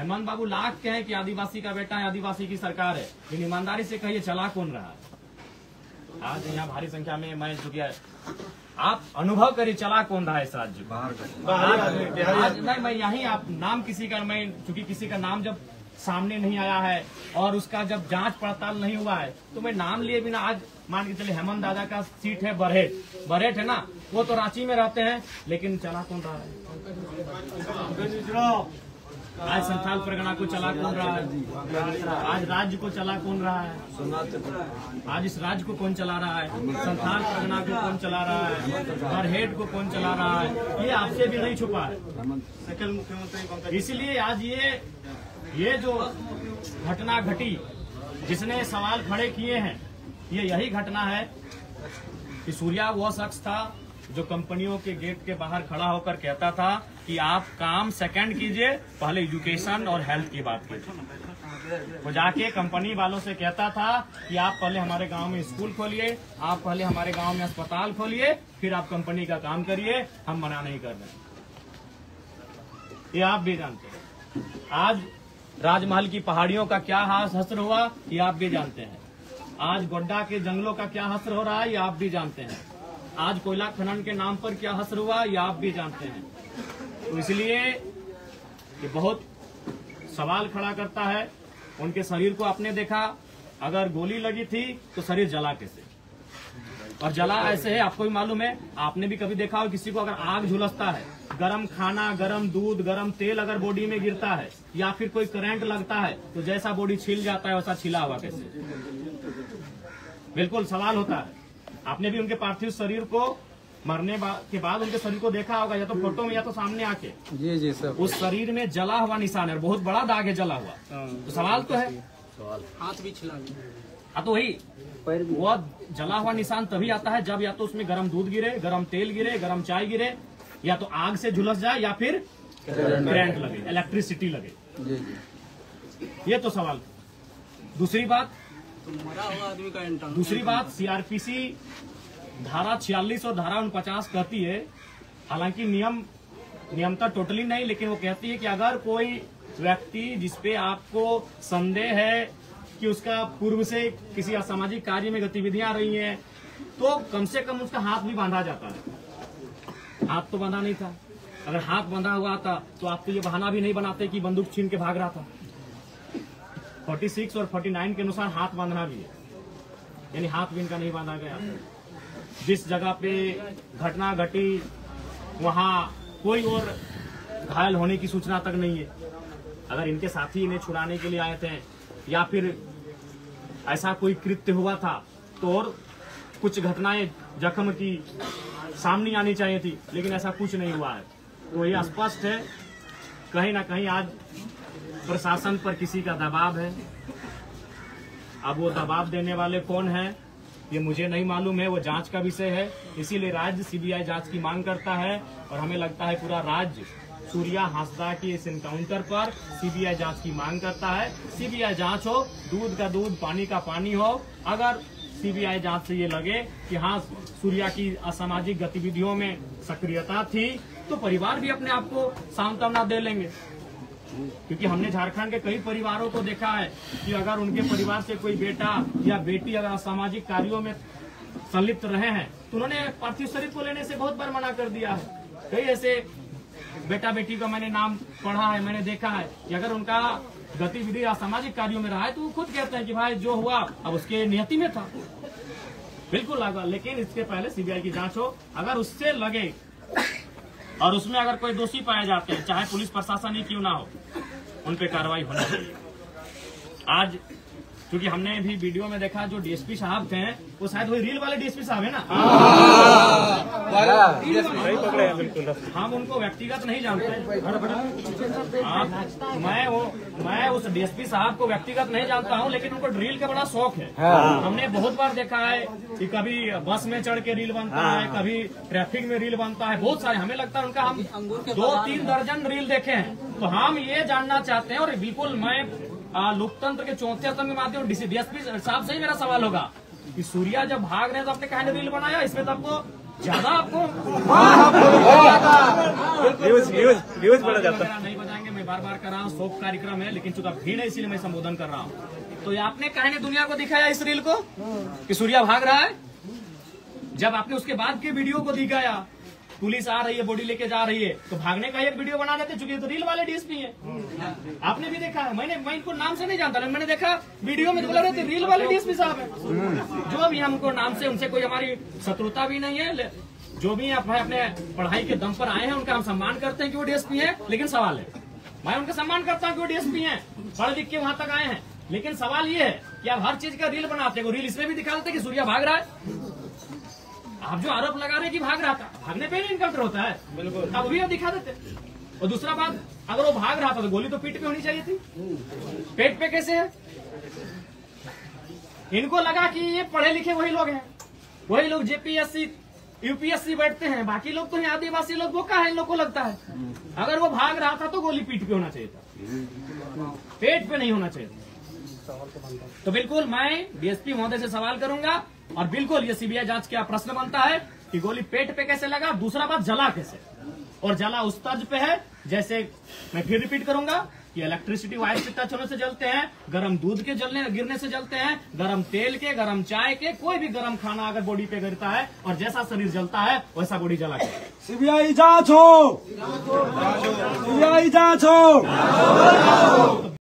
हेमंत बाबू लाख के हैं कि आदिवासी का बेटा है, आदिवासी की सरकार है, लेकिन ईमानदारी से कहिए चला कौन रहा है? आज यहाँ भारी संख्या में मैं चुकी है, आप अनुभव करिए चला कौन रहा है इस राज्य को। आज नहीं, मैं यही आप नाम किसी का, मैं चूंकि किसी का नाम जब सामने नहीं आया है और उसका जब जांच पड़ताल नहीं हुआ है तो मैं नाम लिए बिना, आज मान के चले हेमंत दादा का सीट है बरहेट है ना, वो तो रांची में रहते हैं, लेकिन चला कौन रहा है? आज संथाल परगना को चला कौन रहा है? आज राज्य को चला कौन रहा है? आज इस राज्य को कौन चला रहा है? संथाल परगना को कौन चला रहा है? बरहेट को कौन चला रहा है? ये आपसे भी नहीं छुपा है। इसलिए आज ये जो घटना घटी, जिसने सवाल खड़े किए हैं, ये यही घटना है कि सूर्या वो शख्स था जो कंपनियों के गेट के बाहर खड़ा होकर कहता था कि आप काम सेकंड कीजिए, पहले एजुकेशन और हेल्थ की बात कीजिए। वो जाके कंपनी वालों से कहता था कि आप पहले हमारे गांव में स्कूल खोलिए, आप पहले हमारे गांव में अस्पताल खोलिए, फिर आप कंपनी का काम करिए, हम मना नहीं कर रहे। ये आप भी जानते हैं। आज राजमहल की पहाड़ियों का क्या हश्र हुआ ये आप भी जानते हैं। आज गोड्डा के जंगलों का क्या हश्र हो रहा है ये आप भी जानते हैं। आज कोयला खनन के नाम पर क्या हश्र हुआ ये आप भी जानते हैं। तो इसलिए ये बहुत सवाल खड़ा करता है। उनके शरीर को आपने देखा, अगर गोली लगी थी तो शरीर जला कैसे, और जला ऐसे है, आपको भी मालूम है, आपने भी कभी देखा हो किसी को अगर आग झुलसता है, गरम खाना, गरम दूध, गरम तेल अगर बॉडी में गिरता है या फिर कोई करंट लगता है तो जैसा बॉडी छिल जाता है वैसा छिला हुआ कैसे? बिल्कुल सवाल होता है। आपने भी उनके पार्थिव शरीर को मरने के बाद उनके शरीर को देखा होगा, या तो फोटो में या तो सामने आके। जी सर। उस शरीर में जला हुआ निशान है, बहुत बड़ा दाग है जला हुआ। तो सवाल तो है, हाथ भी छिला। हाँ तो वही वो जला हुआ निशान तभी आता है जब या तो उसमें गरम दूध गिरे, गरम तेल गिरे, गरम चाय गिरे, या तो आग से झुलस जाए या फिर करंट लगे, इलेक्ट्रिसिटी लगे। ये तो सवाल। दूसरी बात सीआरपीसी धारा 46 और धारा 49 कहती है, हालांकि नियमता टोटली नहीं, लेकिन वो कहती है कि अगर कोई व्यक्ति जिसपे आपको संदेह है कि उसका पूर्व से किसी असामाजिक कार्य में गतिविधियां रही हैं, तो कम से कम उसका हाथ भी बांधा जाता है। हाथ तो बांधा नहीं था। अगर हाथ बांधा हुआ था तो आप तो ये बहाना भी नहीं बनाते कि बंदूक छीन के भाग रहा था। 46 और 49 के अनुसार हाथ बांधना भी है, यानी हाथ भी इनका नहीं बांधा गया। जिस जगह पे घटना घटी वहां कोई और घायल होने की सूचना तक नहीं है। अगर इनके साथी इन्हें छुड़ाने के लिए आए थे या फिर ऐसा कोई कृत्य हुआ था तो और कुछ घटनाएं जख्म की सामने आनी चाहिए थी, लेकिन ऐसा कुछ नहीं हुआ है। तो ये स्पष्ट है कहीं ना कहीं आज प्रशासन पर किसी का दबाव है। अब वो दबाव देने वाले कौन है ये मुझे नहीं मालूम है, वो जांच का विषय है। इसीलिए राज्य सीबीआई जांच की मांग करता है और हमें लगता है पूरा राज्य सूर्या हांसदा की इस एनकाउंटर पर सीबीआई जांच की मांग करता है। सीबीआई जांच हो, दूध का दूध पानी का पानी हो। अगर सीबीआई जांच से ये लगे कि हाँ सूर्या की असामाजिक गतिविधियों में सक्रियता थी तो परिवार भी अपने आप को सांत्वना दे लेंगे। क्योंकि हमने झारखंड के कई परिवारों को देखा है कि अगर उनके परिवार से कोई बेटा या बेटी अगर असामाजिक कार्यों में संलिप्त रहे हैं तो उन्होंने पार्थिव शरीर को लेने से बहुत बार मना कर दिया है। कई ऐसे बेटा बेटी का मैंने नाम पढ़ा है, मैंने देखा है कि अगर उनका गतिविधि असामाजिक कार्यों में रहा है तो वो खुद कहते हैं कि भाई जो हुआ अब उसके नियति में था, बिल्कुल लगा। लेकिन इसके पहले सीबीआई की जांच हो, अगर उससे लगे और उसमें अगर कोई दोषी पाए जाते हैं, चाहे पुलिस प्रशासन ही क्यों ना हो, उन पे कार्रवाई होनी चाहिए। आज क्योंकि हमने भी वीडियो में देखा जो डीएसपी साहब थे वो शायद वही रील वाले डीएसपी साहब है ना। हम उनको व्यक्तिगत नहीं जानते। मैं उस डीएसपी साहब को व्यक्तिगत नहीं जानता हूं, लेकिन उनको रील का बड़ा शौक है। हमने बहुत बार देखा है कि कभी बस में चढ़ के रील बनता है, कभी ट्रैफिक में रील बनता है, बहुत सारे। हमें लगता है उनका हम 2-3 दर्जन रील देखे हैं। तो हम ये जानना चाहते हैं, और बिल्कुल मैं लोकतंत्र के 4थे स्तंभ के माध्यम डीएसपी साहब से ही मेरा सवाल होगा कि सूर्या जब भाग रहे हैं तो आपने कहा रील बनाया, इसमें तो आपको ज्यादा न्यूज बना जाता नहीं बजाएंगे। मैं बार बार कर रहा हूँ, शोक कार्यक्रम है, लेकिन चूंकि भीड़ है इसीलिए मैं संबोधन कर रहा हूँ। तो ये आपने कहने दुनिया को दिखाया इस रील को कि सूर्या भाग रहा है। जब आपने उसके बाद के वीडियो को दिखाया, पुलिस आ रही है, बॉडी लेके जा रही है, तो भागने का एक वीडियो बना देते, चूंकि तो रील वाले डीएसपी हैं। आपने भी देखा है, मैं इनको नाम से नहीं जानता, लेकिन मैंने देखा वीडियो में बोला रहते रील वाले डीएसपी साहब है। जो भी हमको नाम से उनसे कोई हमारी शत्रुता भी नहीं है, जो भी अपने पढ़ाई के दम पर आए हैं उनका हम सम्मान करते हैं कि वो डीएसपी है। लेकिन सवाल है, मैं उनका सम्मान करता हूँ कि वो डीएसपी है, पढ़ लिख के वहां तक आए हैं। लेकिन सवाल ये है कि आप हर चीज का रील बनाते हैं, रील इसमें भी दिखा देते कि सूर्या भाग रहा है। आप जो आरोप लगा रहे हैं कि भाग रहा था, भागने पे ही इनकाउंटर होता है, बिल्कुल, अब भी आप दिखा देते। और दूसरा बात, अगर वो भाग रहा था तो गोली तो पीठ पे होनी चाहिए थी, पेट पे कैसे है? इनको लगा कि ये पढ़े लिखे वही लोग हैं, वही लोग जेपीएससी यूपीएससी बैठते हैं, बाकी लोग तो यहाँ आदिवासी लोग बोका है, इन लोग को लगता है। अगर वो भाग रहा था तो गोली पीठ पे होना चाहिए था, पेट पे नहीं होना चाहिए था। तो बिल्कुल मैं डीएसपी महोदय से सवाल करूंगा, और बिल्कुल ये सीबीआई जांच का प्रश्न बनता है कि गोली पेट पे कैसे लगा। दूसरा बात, जला कैसे, और जला उस तर्ज पे है जैसे, मैं फिर रिपीट करूंगा कि इलेक्ट्रिसिटी वायर से टच होने से जलते हैं, गर्म दूध के गिरने से जलते हैं, गर्म तेल के, गर्म चाय के, कोई भी गर्म खाना अगर बॉडी पे गिरता है और जैसा शरीर जलता है वैसा बॉडी जला के। सीबीआई जांच हो, सीबीआई जांच हो।